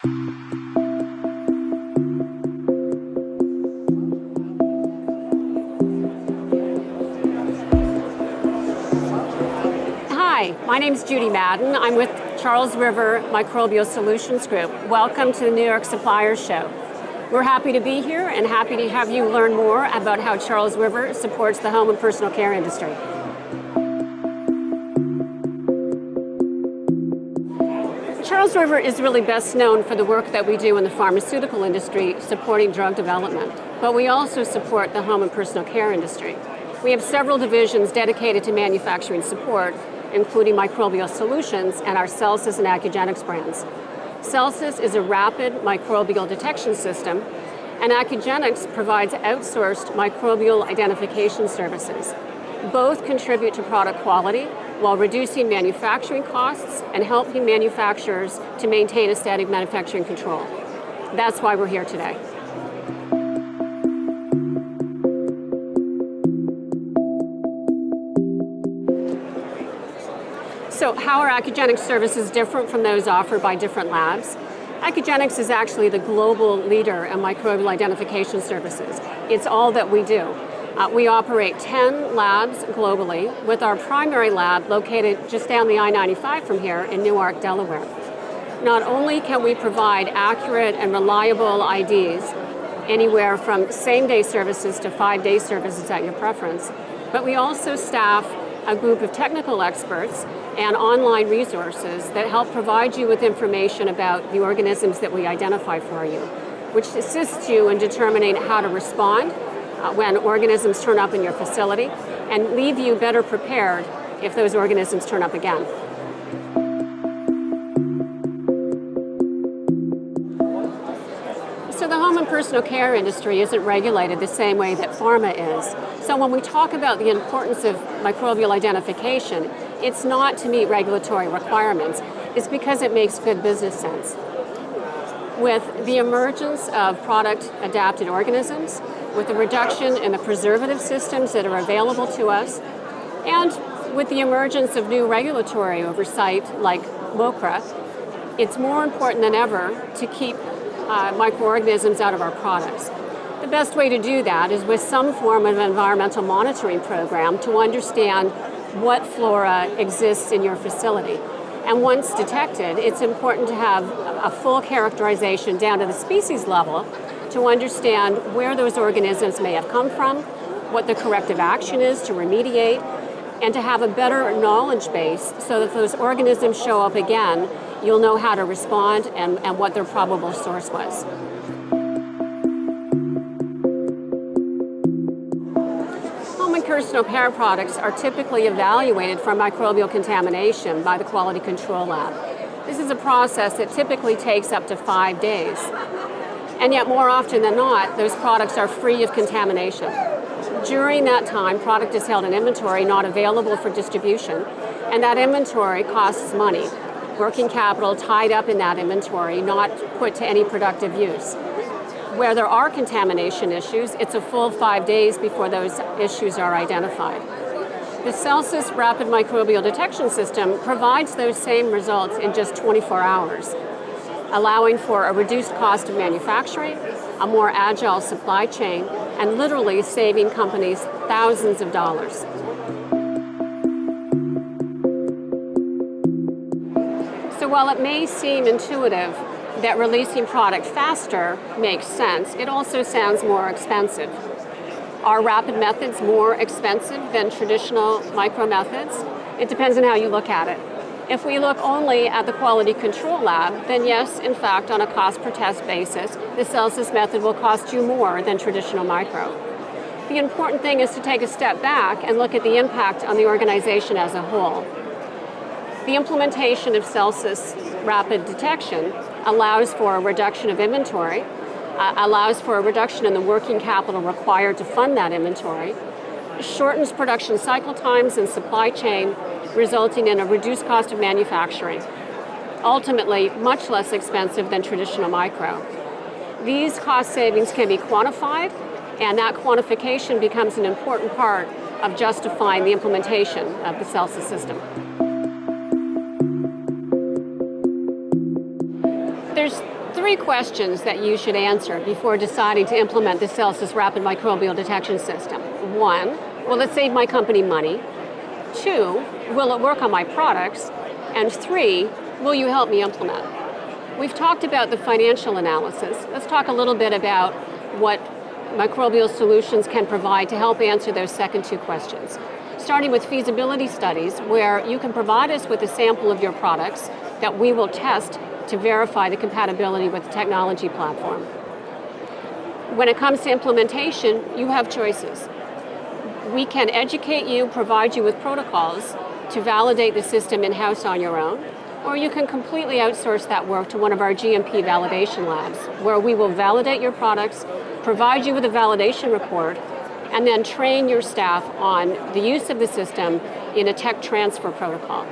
Hi, my name is Judy Madden. I'm with Charles River Microbial Solutions Group. Welcome to the New York Suppliers Show. We're happy to be here and happy to have you learn more about how Charles River supports the home and personal care industry. Charles River is really best known for the work that we do in the pharmaceutical industry supporting drug development, but we also support the home and personal care industry. We have several divisions dedicated to manufacturing support, including microbial solutions and our Celsis and Acugenics brands. Celsis is a rapid microbial detection system, and Acugenics provides outsourced microbial identification services. Both contribute to product quality while reducing manufacturing costs and helping manufacturers to maintain a steady manufacturing control. That's why we're here today. So how are Acugenics services different from those offered by different labs? Acugenics is actually the global leader in microbial identification services. It's all that we do. We operate 10 labs globally, with our primary lab located just down the I-95 from here in Newark, Delaware. Not only can we provide accurate and reliable IDs, anywhere from same-day services to 5-day services at your preference, but we also staff a group of technical experts and online resources that help provide you with information about the organisms that we identify for you, which assists you in determining how to respond when organisms turn up in your facility and leave you better prepared if those organisms turn up again. So the home and personal care industry isn't regulated the same way that pharma is. So when we talk about the importance of microbial identification, it's not to meet regulatory requirements. It's because it makes good business sense. With the emergence of product-adapted organisms, with the reduction in the preservative systems that are available to us, and with the emergence of new regulatory oversight like MOCRA, it's more important than ever to keep microorganisms out of our products. The best way to do that is with some form of environmental monitoring program to understand what flora exists in your facility. And once detected, it's important to have a full characterization down to the species level to understand where those organisms may have come from, what the corrective action is to remediate, and to have a better knowledge base so that if those organisms show up again, you'll know how to respond and what their probable source was. Home and personal care products are typically evaluated for microbial contamination by the quality control lab. This is a process that typically takes up to 5 days. And yet more often than not, those products are free of contamination. During that time, product is held in inventory, not available for distribution, and that inventory costs money. Working capital tied up in that inventory, not put to any productive use. Where there are contamination issues, it's a full 5 days before those issues are identified. The Celsis Rapid Microbial Detection system provides those same results in just 24 hours, allowing for a reduced cost of manufacturing, a more agile supply chain, and literally saving companies thousands of dollars. So while it may seem intuitive that releasing product faster makes sense, it also sounds more expensive. Are rapid methods more expensive than traditional micro methods? It depends on how you look at it. If we look only at the quality control lab, then yes, in fact, on a cost per test basis, the Celsis method will cost you more than traditional micro. The important thing is to take a step back and look at the impact on the organization as a whole. The implementation of Celsis Rapid Detection allows for a reduction of inventory, allows for a reduction in the working capital required to fund that inventory, shortens production cycle times and supply chain, resulting in a reduced cost of manufacturing, ultimately much less expensive than traditional micro. These cost savings can be quantified, and that quantification becomes an important part of justifying the implementation of the Celsis system. There's 3 questions that you should answer before deciding to implement the Celsis Rapid Microbial Detection system. 1, will it save my company money? 2, will it work on my products? And 3, will you help me implement? We've talked about the financial analysis. Let's talk a little bit about what microbial solutions can provide to help answer those second 2 questions. Starting with feasibility studies, where you can provide us with a sample of your products that we will test to verify the compatibility with the technology platform. When it comes to implementation, you have choices. We can educate you, provide you with protocols to validate the system in-house on your own, or you can completely outsource that work to one of our GMP validation labs, where we will validate your products, provide you with a validation report, and then train your staff on the use of the system in a tech transfer protocol.